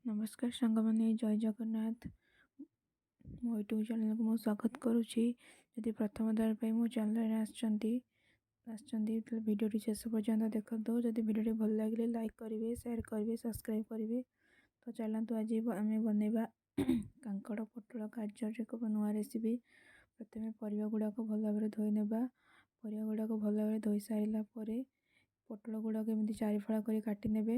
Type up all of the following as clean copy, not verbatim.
नमस्कार सांग मैंने जय जगन्नाथ। मो यूट्यूब चैनल को स्वागत करुच्ची। यदि प्रथम दार पर मो चैनल आसछंती भिडियो शेष पर्यंत देखो। जदि भिडियो भल लगे लाइक करेंगे, शेयर करेंगे, सब्सक्राइब करेंगे। तो चलतु आज आम बनवा कांकड़ पोटल गाजर को नुआ रेसिपी। प्रथम परिवा गुड़ाक भल भाव धोई नेबा। परिवा गुड़ाक भल भाव धोई सारा पोटल गुड़ाक एमती चारिफाड़ कर काटी नेबे।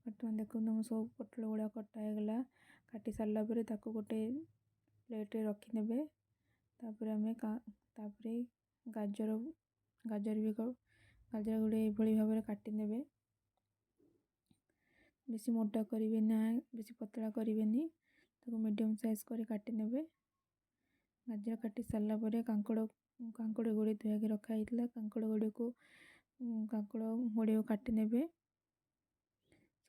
बर्तमान देखो मो सब पोटल गुड़ा कटा होगला। काटी सारा पर गोटे प्लेट रखी ने। आम गाजर गाजर भी गाजर गुड़े भाव में काटी ने। बेसी मोटा करेंगे ना, बेसी पतला करेंगे। मीडियम साइज कर काटी ने। गाजर काटी सारा पर कांकड़ गुड़ी धोया रखाई। कांकड़ गुड़ी को काटी ने।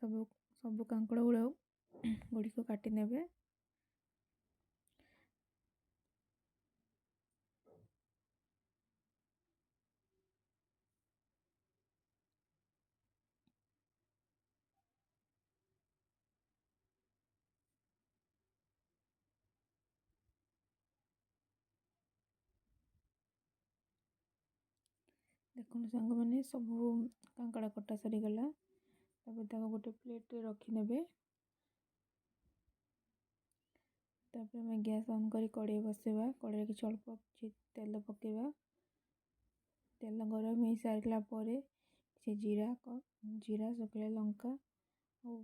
सब सब कांकड़ गुड़ी को काटी ने। देखो सांग मैंने सब कांकड़ा कटा सरीगला। गोटे प्लेट रखी ने। गैस ऑन कर कड़े बसवा। कड़े कि अल्प तेल पकेवा। तेल गरम हो सारा पर जीरा जीरा शुखला लंका और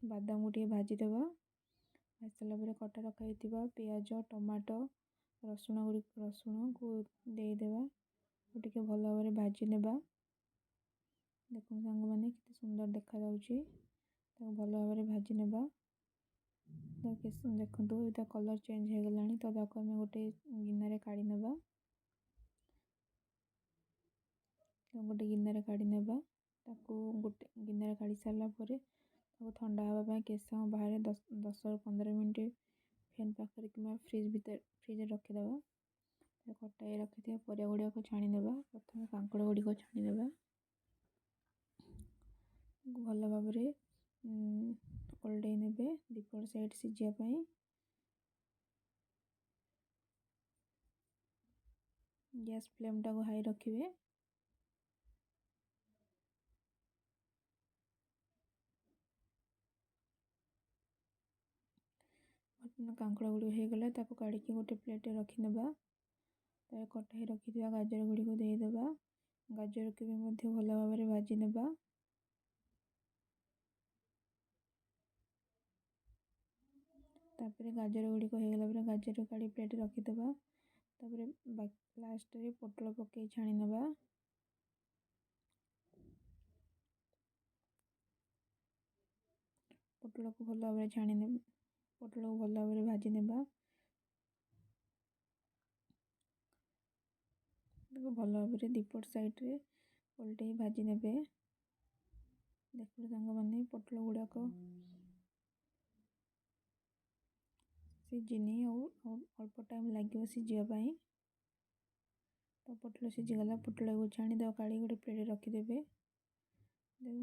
बादाम गोटे भाजीदेवा। भाजी सारापर कटा रखाई पियाज टमाटो रसुण को देदेवा। टे भल भाव भाजी ने। देखो सांग मैंने कितने सुंदर देखा भल भाव भाजी ने। देखो कलर चेंज हो गला। तो आम गोटे गिन्ना काढ़ी ने। गोटे गिन्ना काढ़ी ने। गोटे गिन्ना काढ़ी सारापर ठंडा हाँवाई केस समय बाहर 10 ରୁ 15 मिनिट फैन पाखे कि फ्रिज रखीदे। कटाई रखी परिया गुड़ा को छाणी ने। प्रथम कांकड़ गुड़ी को छाणी ने भल भाव ओल्डे ने। दीपट साइड सीझापी गैस फ्लेम टाक हाई रखिए। कांकड़ गुड़ी होगला काढ़ी गोटे प्लेट रखी ने। कटाई रखी गाजर गुड़ी को देदेबा। गाजर को भी भल भाव भाजी ने। गाजर गुड़ी को होगला गाजर काढ़ी प्लेट रखीदे। लास्ट रे पोटल पकई छाणी ने। पोटल को भल भाव छाणी ने। पोटल को भल भाव भाजी ने। भल भाव दीपट साइड रे ओल्टे भाजी ने। देखो सांग मैंने पोटल गुड़ाक सीझिनी और अल्प टाइम लगे सीझापी। तो पोटल सीझीगला। पोटल को छाणी काढ़ी गोटे प्लेट रखीदे।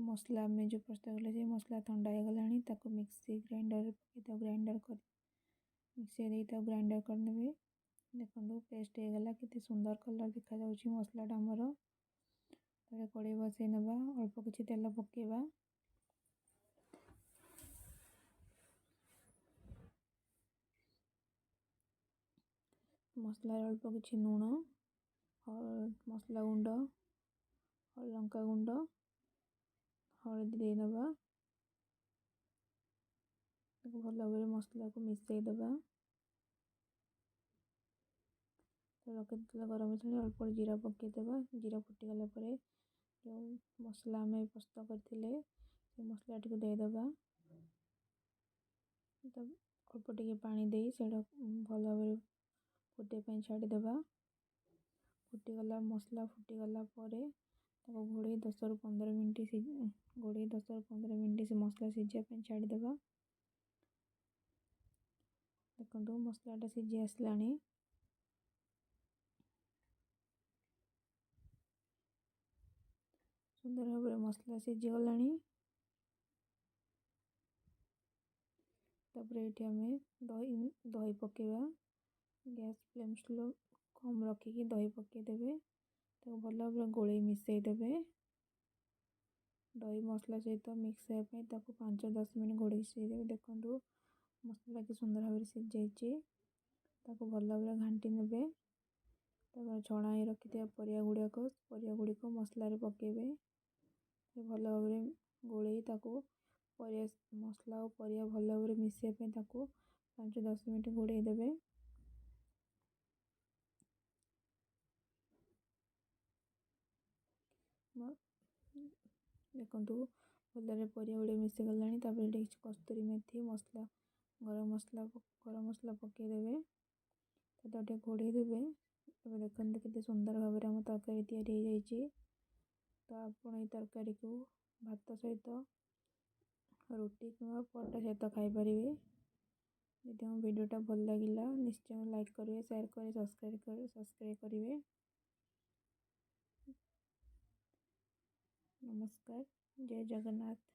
मसला आम जो प्रस्तुत कले मसला ठंडा हो गला। मिक्सी ग्राइंडर ग्राइंडर कर मिक्सी ग्राइंडर करने। देखो पेस्ट हो गला कितने सुंदर कलर देखा मसलाटा आमर। कड़े बसई नवा अल्प किसी तेल पकेवा। मसला अल्प किसी लुण और मसला गुंड और लंका गुंड हलदी देदेबा। भल भाव मसला को मिसईदेबा। रखी गरम छाड़ी अल्प जीरा पकईदेबा। जीरा फुटीगला जो मसला आम प्रस्तुत करते मसला टी देदेबा। अल्प टे पानी दे भल भाव फुटाई छाड़ीदेबा। फुटीगला मसला फुटीगला घोड़े 10 ରୁ 15 मिनिट घोड़े 10 ରୁ 15 मिनिट से मसला सीझापी छाड़ीदेबा। देखो मसलाटा सीझी आसला। ସୁନ୍ଦର ଭାବରେ ମସଲା ସିଝିଗଲାଣି। ତାପରେ ଏଠି ଆମେ ଦହି ପକେଇବା। ଗ୍ୟାସ୍ ଫ୍ଲେମ୍ ସ୍ଲୋ କମ୍ ରଖିକି ଦହି ପକେଇଦେବେ। ତାକୁ ଭଲ ଭାବରେ ଗୋଳେଇ ମିଶାଇ ଦେବେ। ଦହି ମସଲା ସହିତ ମିକ୍ସ ହେବା ପାଇଁ ତାକୁ 5-10 ମିନିଟ୍ ଘୋଡ଼େଇ ସିଝେଇଦେବେ। ଦେଖନ୍ତୁ ମସଲା କି ସୁନ୍ଦର ଭାବରେ ସିଝିଯାଇଛି। ତାକୁ ଭଲ ଭାବରେ ଘାଣ୍ଟି ନେବେ। ତାପରେ ଛଣା ହେଇ ରଖିଥିବା ପରିବା ଗୁଡ଼ିକ ମସଲାରେ ପକାଇବେ। ଭଲ ଭାବରେ ଗୋଳେଇ ତାକୁ ମସଲା ଓ ପରିବା ଭଲ ଭାବରେ ମିଶାଇବା ପାଇଁ ତାକୁ 5-10 ମିନିଟ୍ ଘୋଡ଼େଇ ଦେବେ। ଦେଖନ୍ତୁ ଭଲରେ ପରିବା ଗୁଡ଼ିକ ମିଶିଗଲାଣି। ତାପରେ ଏଠି କିଛି କସ୍ତୁରୀ ମେଥି ଗରମ ମସଲା ପକାଇଦେବେ। ତାପରେ ଟିକେ ଘୋଡ଼େଇ ଦେବେ। ଏବେ ଦେଖନ୍ତୁ କେତେ ସୁନ୍ଦର ଭାବରେ ଆମ ତରକାରୀ ତିଆରି ହୋଇଯାଇଛି। ତ ଆପଣ ଏଇ ତରକାରୀକୁ ଭାତ ସହିତ, ରୁଟି କିମ୍ବା ପରଟା ସହିତ ଖାଇପାରିବେ। ଯଦି ଆମ ଭିଡ଼ିଓଟା ଭଲ ଲାଗିଲା ନିଶ୍ଚୟ ଲାଇକ୍ କରିବେ, ସେୟାର କରିବେ, ସବସ୍କ୍ରାଇବ୍ କରିବେ। ନମସ୍କାର, ଜୟ ଜଗନ୍ନାଥ।